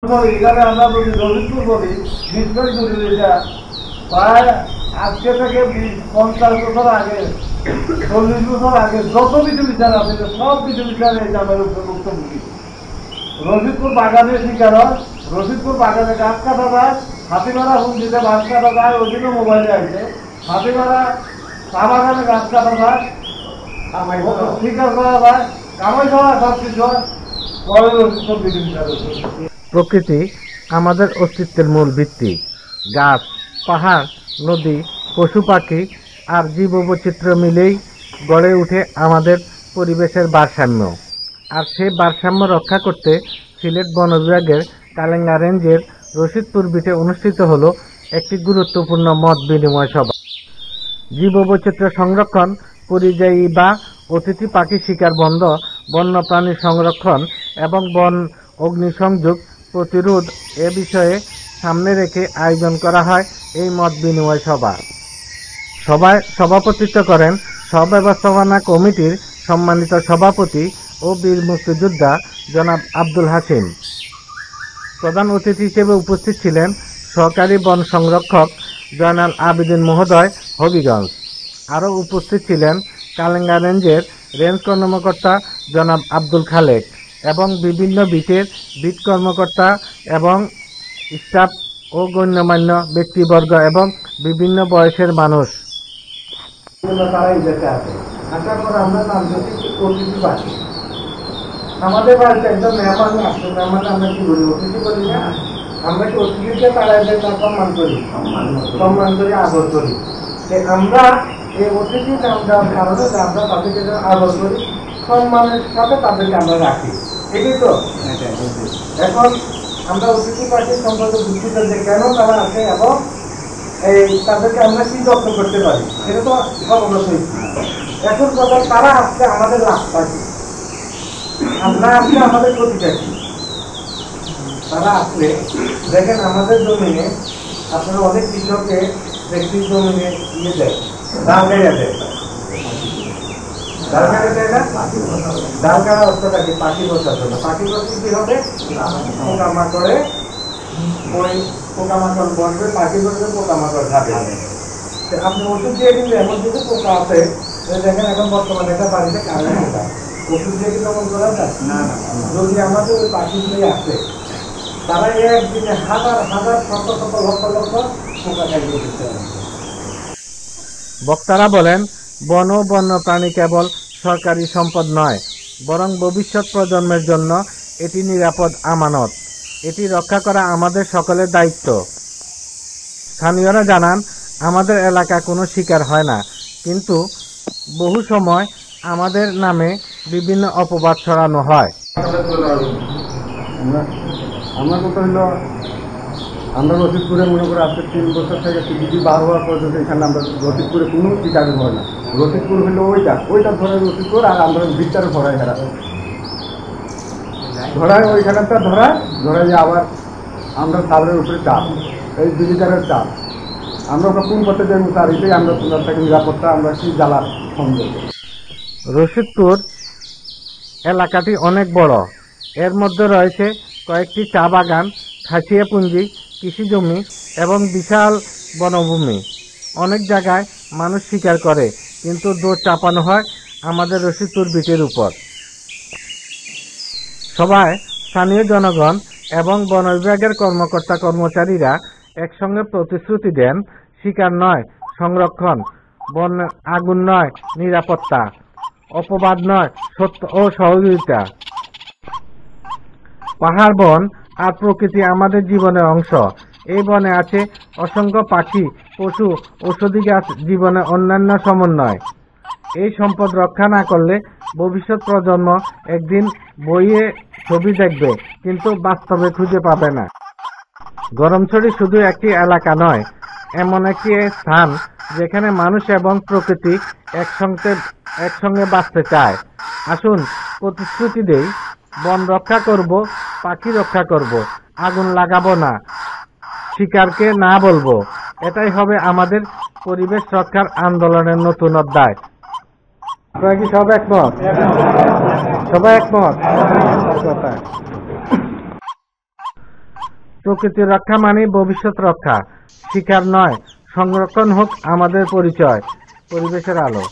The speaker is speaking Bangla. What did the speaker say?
এখানে আমরা যদি রবিপুর বলি বিস্তারিত এটা প্রায় আজকে থেকে 50 বছর আগে 40 বছর আগে যত কিছু বিচার আছে সব কিছু বিচার এই গ্রামের উপরে ভুক্তভোগী। রশিদপুর বাগানে শিকার হয়, রশিদপুর বাগানে গাছ কাটা যায়, হাতিমারা হুমজিতে গাছ কাটা যায়, ওই দিনও মোবাইলে আছে হাতিমারা চা বাগানে গাছ কাটা যায়, শিকার করা যায়, কামাই করা সব কিছু হয়। পরে রশিদপুর বিধি বিচার হচ্ছে। প্রকৃতি আমাদের অস্তিত্বের মূল ভিত্তি। গাছ, পাহাড়, নদী, পশু পাখি আর জীববৈচিত্র্য মিলেই গড়ে উঠে আমাদের পরিবেশের ভারসাম্য। আর সেই ভারসাম্য রক্ষা করতে সিলেট বন বিভাগের কালেঙ্গা রেঞ্জের রশিদপুর বিটে অনুষ্ঠিত হলো একটি গুরুত্বপূর্ণ মত বিনিময় সভা। জীববৈচিত্র্য সংরক্ষণ, পরিযায়ী বা অতিথি পাখি শিকার বন্ধ, বন্যপ্রাণী সংরক্ষণ এবং বন অগ্নিসংযোগ প্রতিরোধ এ বিষয়ে সামনে রেখে আয়োজন করা হয় এই মত বিনিময় সভা। সভায় সভাপতিত্ব করেন সহ-ব্যবস্থাপনা কমিটির সম্মানিত সভাপতি ও বীর মুক্তিযোদ্ধা জনাব আব্দুল হাসিম। প্রধান অতিথি হিসেবে উপস্থিত ছিলেন সহকারী বন সংরক্ষক জয়নাল আবেদিন মহোদয় হবিগঞ্জ। আরও উপস্থিত ছিলেন কালেঙ্গা রেঞ্জের রেঞ্জ কর্মকর্তা জনাব আব্দুল খালেক এবং বিভিন্ন বিটের বিট কর্মকর্তা এবং স্টাফ ও গণ্যমান্য ব্যক্তিবর্গ এবং বিভিন্ন বয়সের মানুষ। আমাদের বাড়িতে একজন মেহমান আসছে, মেহমান আমরা কি বলি? অতিথি বলি না? আমরা কি অতিথিকে তারা সম্মান করি, সম্মান করি, আদর করি। আমরা এই অতিথি নাম দেওয়ার কারণে আমরা তাদেরকে আদর করি, সম্মানের সাথে তাদেরকে আমরা রাখি। এটাই তো। এখন আমরা অতিথি পাখির সম্পর্কে দুঃখিত যে কেন তারা আছে এবং এই তাদেরকে আমরা কি যত্ন করতে পারি, এটা তো অবশ্যই। এখন কথা তারা আসছে আমাদের লাভ পাখি, আমরা আসলে আমাদের ক্ষতিটা কি? তারা আসলে দেখেন আমাদের জমিনে আপনারা অনেক কৃষককে ব্যক্তির জমিনে ইয়ে দেয়, ডাল গাড়িয়া দেয়। ডাল গাড়িয়া দেয় না? ডাল গাড়া অর্থটা কি? পাখি বসার জন্য। পাখি বসে কি হবে? পোকামাকড়ে ওই পোকামাকড় বসবে, পাখি বসবে, পোকামাকড় খাবে। আপনি ওষুধ দিয়ে কিন্তু এমন কিছু পোকা আছে দেখেন এখন বর্তমানে একটা বাড়িতে কারণে পোকা ওষুধ দিয়ে কি দমন করা যায় না? যদি আমাদের ওই পাখিগুলোই আছে তারা একদিনে হাজার হাজার শত শত লক্ষ লক্ষ পোকা খাইয়ে দিতে পারে। বক্তারা বলেন, বন ও বন্যপ্রাণী কেবল সরকারি সম্পদ নয়, বরং ভবিষ্যৎ প্রজন্মের জন্য এটি নিরাপদ আমানত। এটি রক্ষা করা আমাদের সকলের দায়িত্ব। স্থানীয়রা জানান, আমাদের এলাকা কোনো শিকার হয় না, কিন্তু বহু সময় আমাদের নামে বিভিন্ন অপবাদ ছড়ানো হয়। আমার কথা হলো, আমরা রশিদপুরে মনে করে আজকে 3 বছর থেকে সিবিডি বার হওয়ার পর্যন্ত এখানে আমরা রশিদপুরে কোনো শিকার হয় না। রশিদপুর হলো ওইটা ধরে রশিদপুর, আর আমরা ভিতরে ধরাই হেরা ধরাই ওইখানেটা ধরাই আবার আমরা সাবরের উপরে চাপ, এই ডিজিটালের চাপ আমরা ওটা কোন করতে যাই তার এটাই আমরা তোমার থেকে নিরাপত্তা আমরা কি জ্বালার সংযোগ। রশিদপুর এলাকাটি অনেক বড়। এর মধ্যে রয়েছে কয়েকটি চা বাগান, খাসিয়াপুঞ্জি, কৃষি জমি এবং বিশাল বনভূমি। অনেক জায়গায় মানুষ শিকার করে, কিন্তু দৌড় চাপানো হয় আমাদের রশিদপুর বিটের উপর। সবাই স্থানীয় জনগণ এবং বন বিভাগের কর্মকর্তা কর্মচারীরা একসঙ্গে প্রতিশ্রুতি দেন, শিকার নয় সংরক্ষণ, বন আগুন নয় নিরাপত্তা, অপবাদ নয় সত্য ও সহযোগিতা। পাহাড়, বন আর প্রকৃতি আমাদের জীবনের অংশ। এই বনে আছে অসংখ্য পাখি, পশু, ঔষধি গাছ, জীবনের অন্যান্য সমন্বয়। এই সম্পদ রক্ষা না করলে ভবিষ্যৎ প্রজন্ম একদিন বইয়ে ছবি দেখবে, কিন্তু বাস্তবে খুঁজে পাবে না। গরমছড়ি শুধু একটি এলাকা নয়, এমন একটি স্থান যেখানে মানুষ এবং প্রকৃতি একসঙ্গে বাঁচতে চায়। আসুন প্রতিশ্রুতি দেই, বন রক্ষা করব, পাখি রক্ষা করব, আগুন লাগাবো না, শিকারকে না বলবো। এটাই হবে আমাদের পরিবেশ রক্ষার আন্দোলনের নতুন অধ্যায়। আপনারা কি সব একমত? সবাই একমত? প্রকৃতি রক্ষা মানে ভবিষ্যৎ রক্ষা, শিকার নয়, সংরক্ষণ হোক আমাদের পরিচয়। পরিবেশের আলো।